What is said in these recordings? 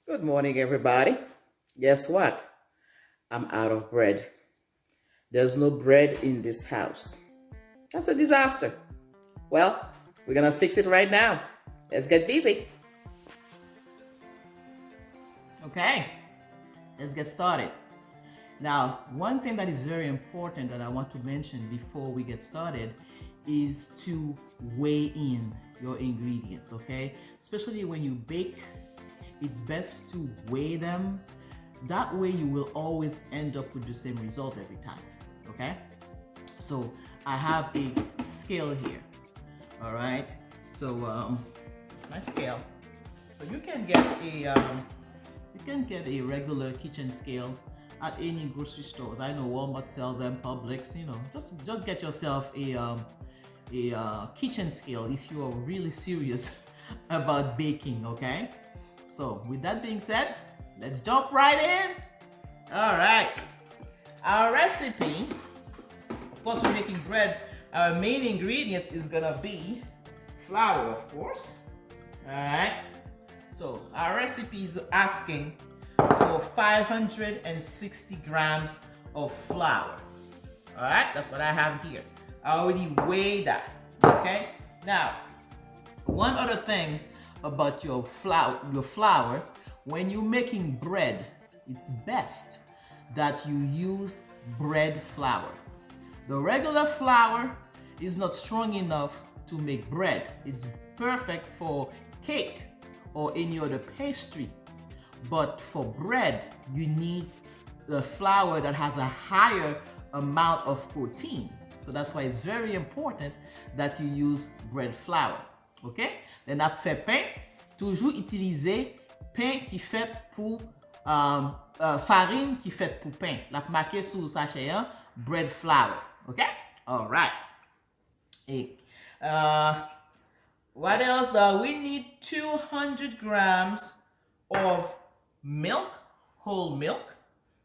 Good morning, everybody. Guess what? I'm out of bread. There's no bread in this house. That's a disaster. Well, we're gonna fix it right now. Let's get busy. Okay, let's get started. Now, one thing that is very important that I want to mention before we get started is to weigh in your ingredients, okay? Especially when you bake, it's best to weigh them. That way you will always end up with the same result every time, okay? So I have a scale here, all right? So it's my scale. So you can get a regular kitchen scale at any grocery stores. I know Walmart sell them, Publix. Just get yourself a kitchen scale if you are really serious about baking. Okay. So with that being said, let's jump right in. All right. Our recipe. Of course, we're making bread. Our main ingredients is gonna be flour, of course. All right. So our recipe is asking for 560 grams of flour. All right, that's what I have here. I already weighed that. Okay. Now, one other thing about your flour, when you're making bread, it's best that you use bread flour. The regular flour is not strong enough to make bread. It's perfect for cake or any other pastry. But for bread, you need the flour that has a higher amount of protein. So that's why it's very important that you use bread flour. OK? Then ap fait pain, toujours utiliser pain qui fait pour farine qui fait pour pain. La marqué sur sachet bread flour. OK? All right. What else? We need 200 grams of milk, whole milk,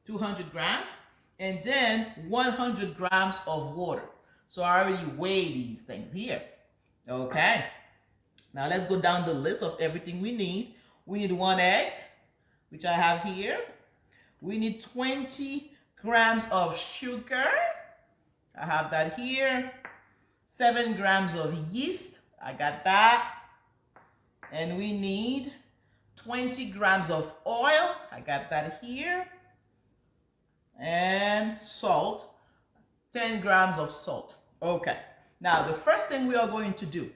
200 grams, and then 100 grams of water. So I already weigh these things here. Okay. Now let's go down the list of everything we need. We need 1 egg, which I have here. We need 20 grams of sugar. I have that here. 7 grams of yeast. I got that. And we need 20 grams of oil. I got that here. And salt. 10 grams of salt. Okay. Now, the first thing we are going to do,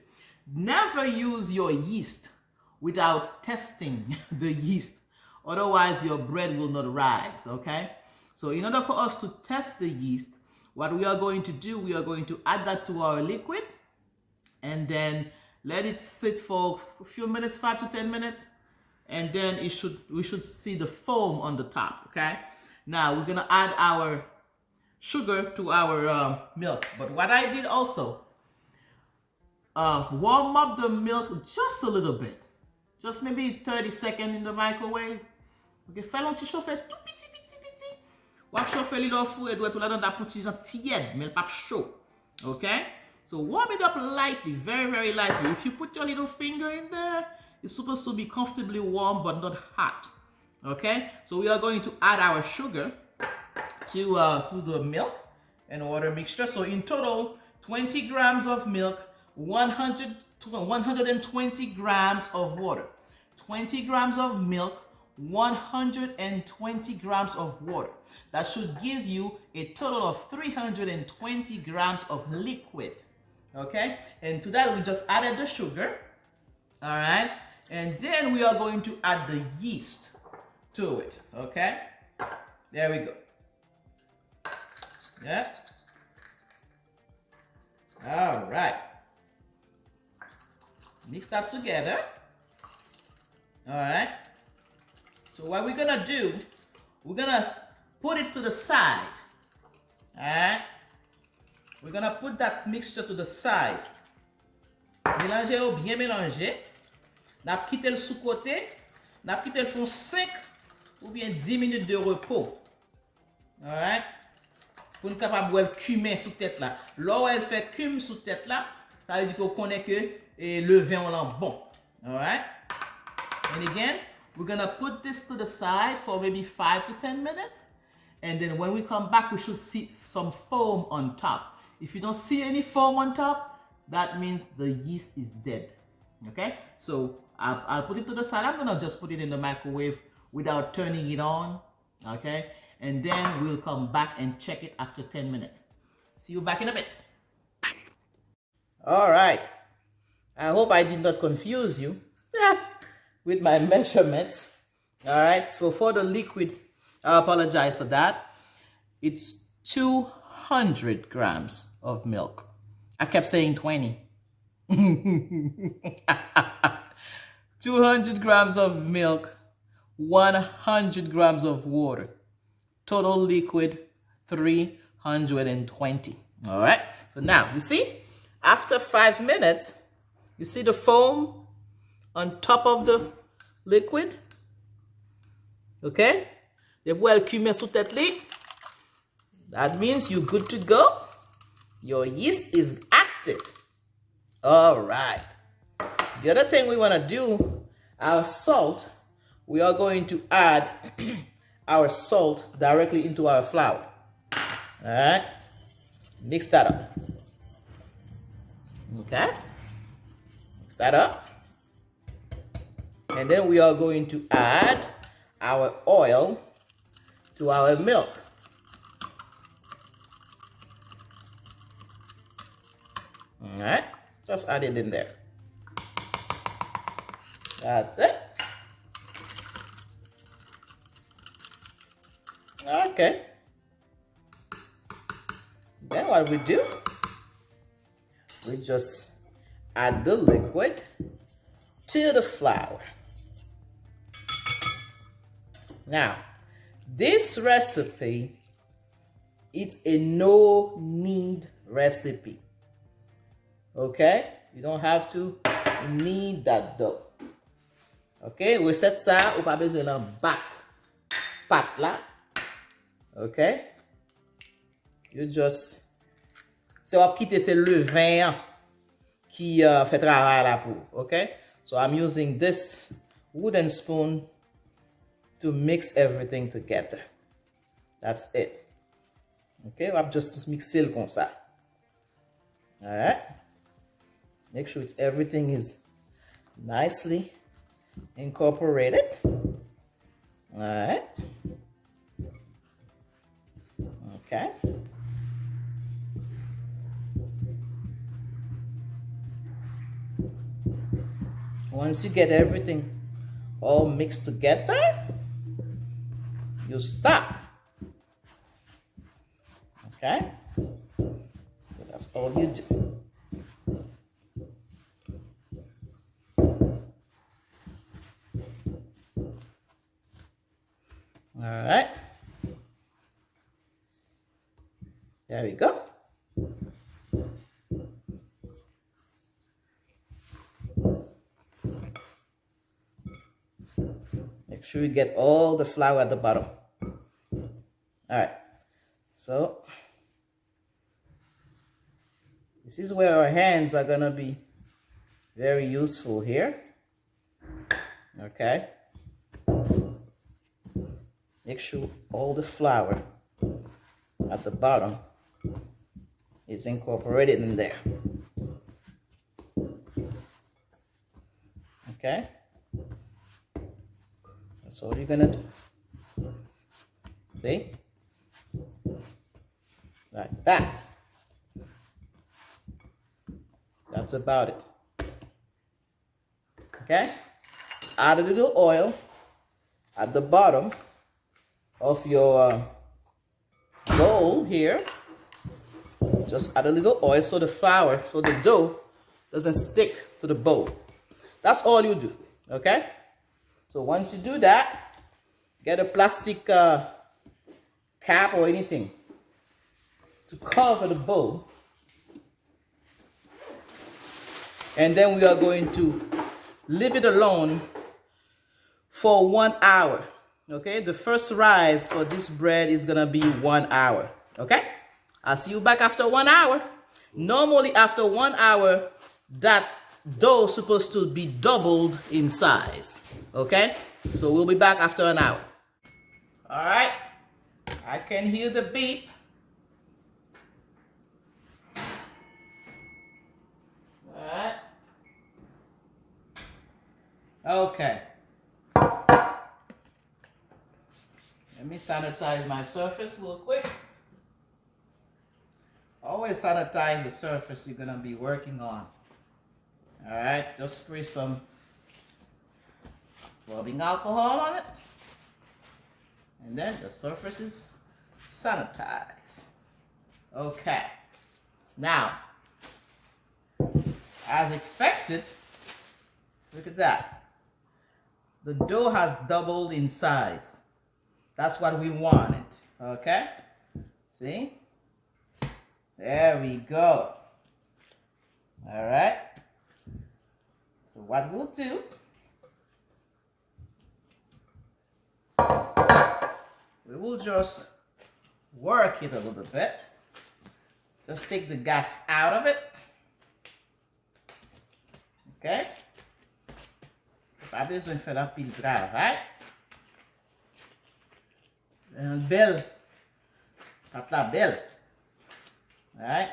never use your yeast without testing the yeast. Otherwise, your bread will not rise, okay? So in order for us to test the yeast, what we are going to do, we are going to add that to our liquid and then let it sit for a few minutes, 5 to 10 minutes. And then we should see the foam on the top, okay? Now we're gonna add our sugar to our milk. But what I did also, warm up the milk just a little bit. Just maybe 30 seconds in the microwave. Ok, fè l'on ti chauffe tout petit. Wap chauffe li lo fou et doit tout la dans la pouti jan tiède, mais pas chaud. Okay? So warm it up lightly, very, very lightly. If you put your little finger in there, it's supposed to be comfortably warm but not hot. Okay? So we are going to add our sugar to the milk and water mixture. So in total, 20 grams of milk, 120 grams of water. 20 grams of milk, 120 grams of water. That should give you a total of 320 grams of liquid. Okay? And to that, we just added the sugar. All right? And then we are going to add the yeast to it. Okay? There we go. Yeah? All right. Mix that together. All right. So what we're gonna do, we're gonna put it to the side. All right. We're gonna put that mixture to the side. Mélanger ou bien mélanger. N'a quitté le sous-côté. N'a quitté le fond 5 ou bien 10 minutes de repos. All right. Pour nous capable de cumer sous tête là. Là où elle fait cume sous tête là, ça veut dire qu'on connaît que le vin on l'a bon. All right. And again, We're gonna put this to the side for maybe 5 to 10 minutes. And then when we come back, we should see some foam on top. If you don't see any foam on top, that means the yeast is dead. Okay, so I'll put it to the side. I'm gonna just put it in the microwave without turning it on. Okay, and then we'll come back and check it after 10 minutes. See you back in a bit. All right, I hope I did not confuse you with my measurements. All right, so for the liquid, I apologize for that. It's 200 grams of milk. I kept saying 20. 200 grams of milk, 100 grams of water. Total liquid, 320. All right, so now you see, after 5 minutes, you see the foam on top of the liquid. Okay, that means you're good to go. Your yeast is active. All right. The other thing we want to do, our salt, we are going to add our salt directly into our flour. All right. Mix that up. Okay. Mix that up. And then we are going to add our oil to our milk. All right. Just add it in there. That's it. Okay. Then what we do, we just add the liquid to the flour. Now, this recipe, it's a no-knead recipe. Okay? You don't have to knead that dough. Okay? Recette ça, ou pas besoin d'en battre pâte là. Okay? You just... C'est on quitter ce levain qui fait travail là pour. Okay? So I'm using this wooden spoon to mix everything together. That's it. Okay? I'm just mixer comme ça. Alright? Make sure everything is nicely incorporated. Alright. Okay. Once you get everything all mixed together, you stop. Okay? So that's all you do. All right. There we go. Make sure you get all the flour at the bottom. All right. So this is where our hands are going to be very useful here. Okay. Make sure all the flour at the bottom is incorporated in there. Okay? That's all you're gonna do. See? Like that. That's about it. Okay? Add a little oil at the bottom of your bowl here. Just add a little oil so the flour, so the dough doesn't stick to the bowl. That's all you do, okay? So once you do that, get a plastic cap or anything to cover the bowl. And then we are going to leave it alone for 1 hour. Okay, the first rise for this bread is gonna be 1 hour. Okay, I'll see you back after 1 hour. Normally, after 1 hour, that dough supposed to be doubled in size. Okay? So we'll be back after an hour. All right. I can hear the beep. All right. Okay. Let me sanitize my surface real quick. Always sanitize the surface you're gonna be working on. All right, just spray some rubbing alcohol on it, and then the surface is sanitized. Okay. Now, as expected, look at that. The dough has doubled in size. That's what we wanted. Okay? See? There we go. All right. So what we'll do, we will just work it a little bit. Just take the gas out of it. Okay? Pas besoin de faire la pile travail. Belle. Pas la belle. Alright?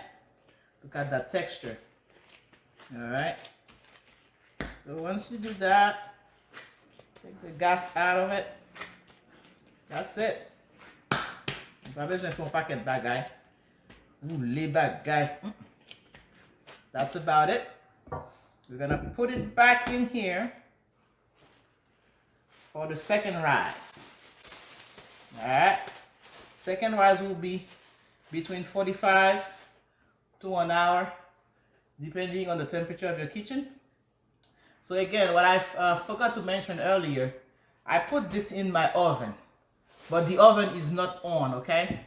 Look at that texture. Alright? So once you do that, take the gas out of it. That's it. Pas besoin de faire un paquet de bagaille. Ou les bagailles. That's about it. We're gonna put it back in here for the second rise. Alright? Second rise will be between 45 to an hour, depending on the temperature of your kitchen. So again, what I forgot to mention earlier, I put this in my oven, but the oven is not on, okay?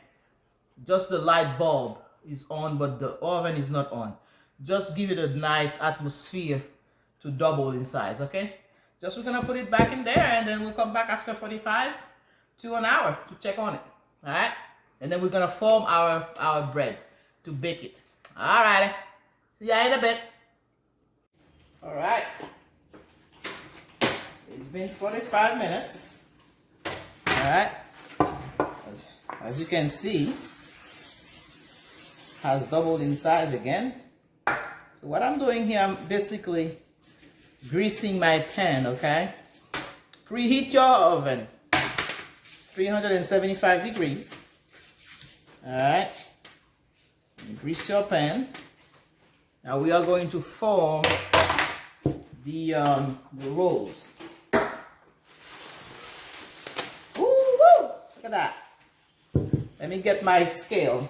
Just the light bulb is on, but the oven is not on. Just give it a nice atmosphere to double in size, okay? Just we're gonna put it back in there, and then we'll come back after 45 to an hour to check on it. All right, and then we're gonna form our bread to bake it. All right, see ya in a bit. All right, it's been 45 minutes. All right, as you can see, has doubled in size again. So what I'm doing here, I'm basically greasing my pan, okay? Preheat your oven, 375 degrees. All right, grease your pan. Now we are going to form the rolls. Woo-hoo! Look at that. Let me get my scale.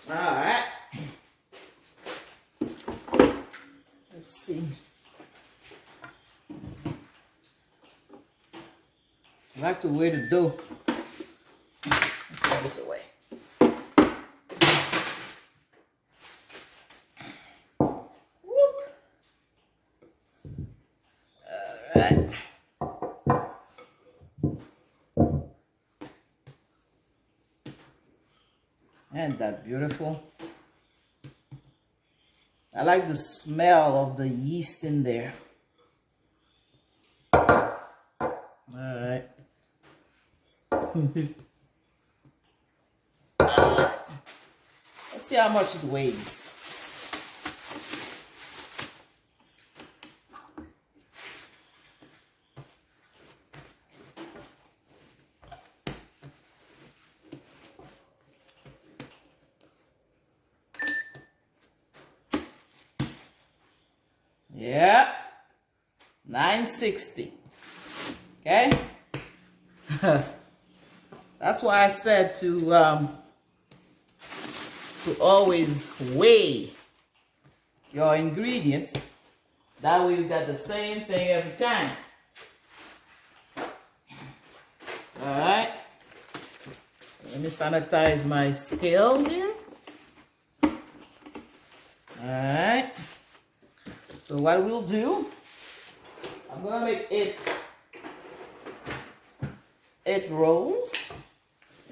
All right. Let's see. I like to weigh the dough. Throw this away. Whoop. All right. Isn't that beautiful? I like the smell of the yeast in there. All right. Let's see how much it weighs. Yeah, 960. Okay. That's why I said to always weigh your ingredients. That way you got the same thing every time. All right. Let me sanitize my scale here. All right. So what we'll do, I'm gonna make eight rolls.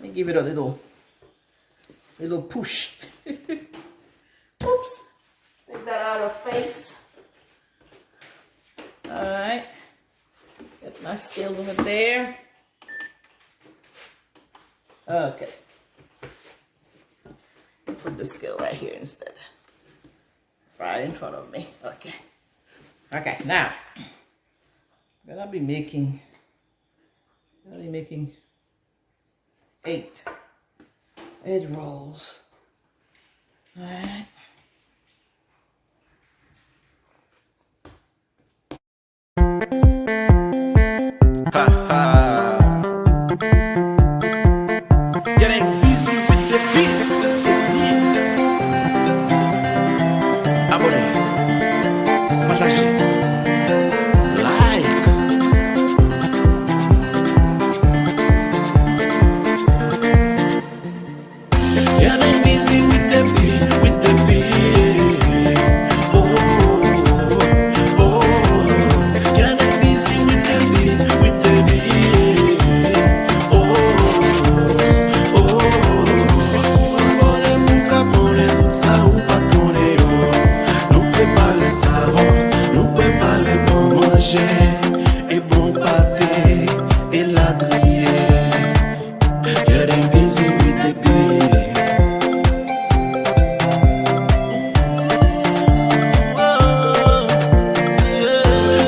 me give it a little push. Oops. Take that out of face. All right. Get my scale over there. Okay. Put the scale right here instead. Right in front of me. Okay. Okay, now I'm gonna be making 8 egg rolls. All right. Getting busy with the beat. Abonné, partagez, like. Getting busy with the beat. Oh, oh. Getting busy with the beat. Oh, oh. Bora pouca pone tout ça ou pas connaît yo. Nous préparer savon, nous préparer bon manger et bon pâté et la griller. Getting busy with the beat.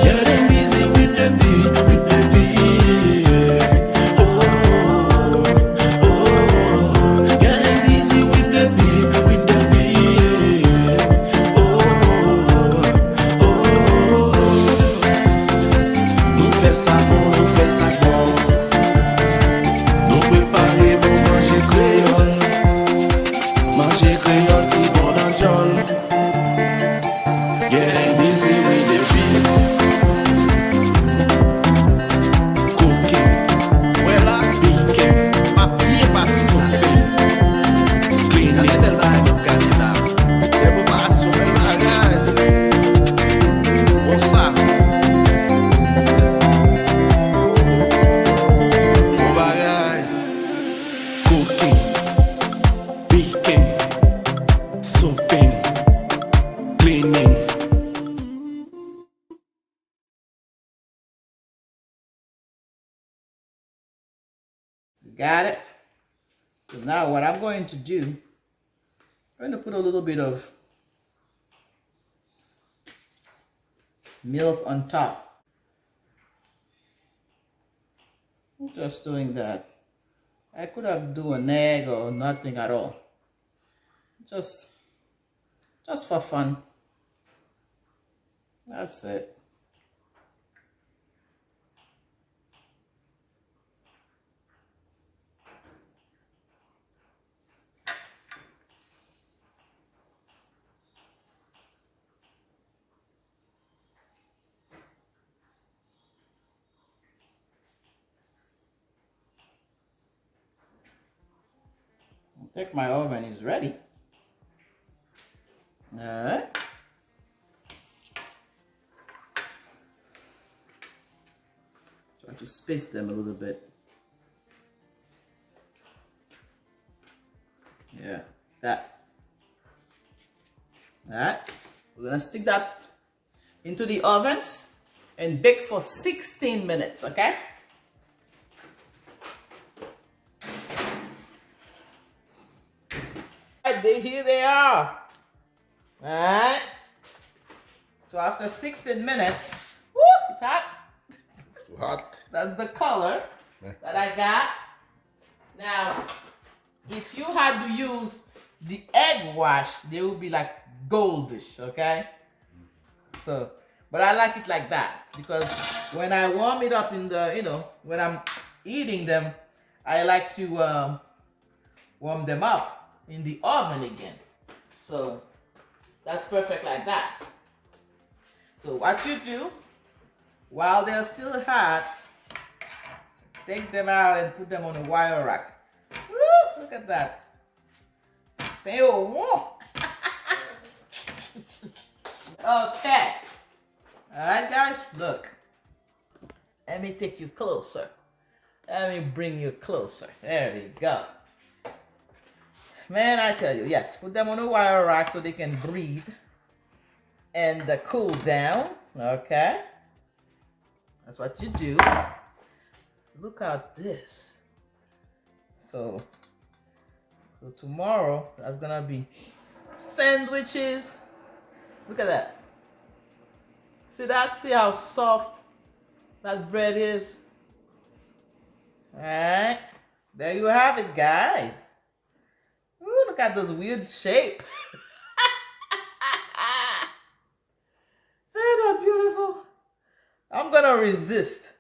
Getting busy with the beat. Oh, oh. Getting busy with the beat. Oh, oh. Nous fait savon, nous fait savon. Nous préparer pour manger créole. Manger créole qui bon dans le jol. Getting busy with the beat. Cooking, well I baking. Ma pied pas souping. Cleaning the line of Canada. Et pour pas assommer le bagage. Bon ça, bon bagage. Cooking, baking, soaping, cleaning. Got it? So now what I'm going to do, I'm going to put a little bit of milk on top. I'm just doing that. I could have done an egg or nothing at all. Just for fun. That's it. I think my oven is ready. All right. Try to space them a little bit. Yeah, that. All right. We're gonna stick that into the oven and bake for 16 minutes, okay? Here they are. All right. So after 16 minutes, woo, it's hot. Hot. That's the color that I got. Now, if you had to use the egg wash, they would be like goldish, okay? So, but I like it like that because when I warm it up in the, when I'm eating them, I like to warm them up in the oven again. So that's perfect like that. So what you do while they're still hot, take them out and put them on a wire rack. Woo, look at that. Okay. All right, guys, look. Let me take you closer. Let me bring you closer. There we go. Man, I tell you, yes, put them on a wire rack so they can breathe and cool down. Okay? That's what you do. Look at this. So tomorrow, that's gonna be sandwiches. Look at that. See that? See how soft that bread is? Alright. There you have it, guys. Ooh, look at this weird shape. Ain't that beautiful? I'm gonna resist.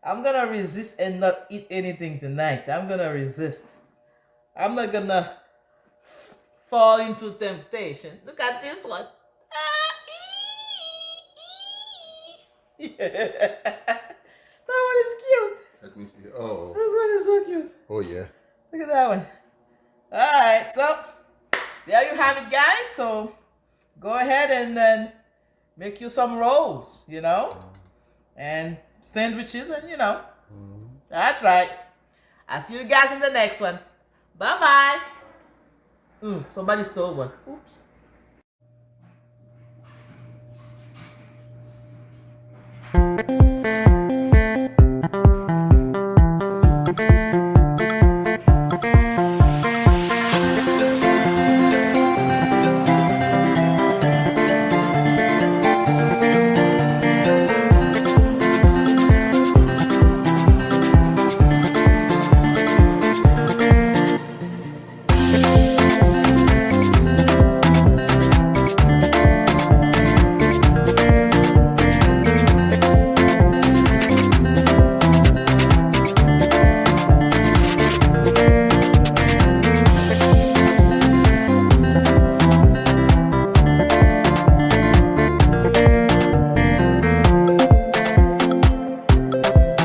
I'm gonna resist and not eat anything tonight. I'm gonna resist. I'm not gonna fall into temptation. Look at this one. That one is cute. Let me see. Oh. This one is so cute. Oh yeah. Look at that one. Alright, so there you have it, guys. So go ahead and then make you some rolls, and sandwiches, and That's right. I'll see you guys in the next one. Bye bye. Somebody stole one. Oops.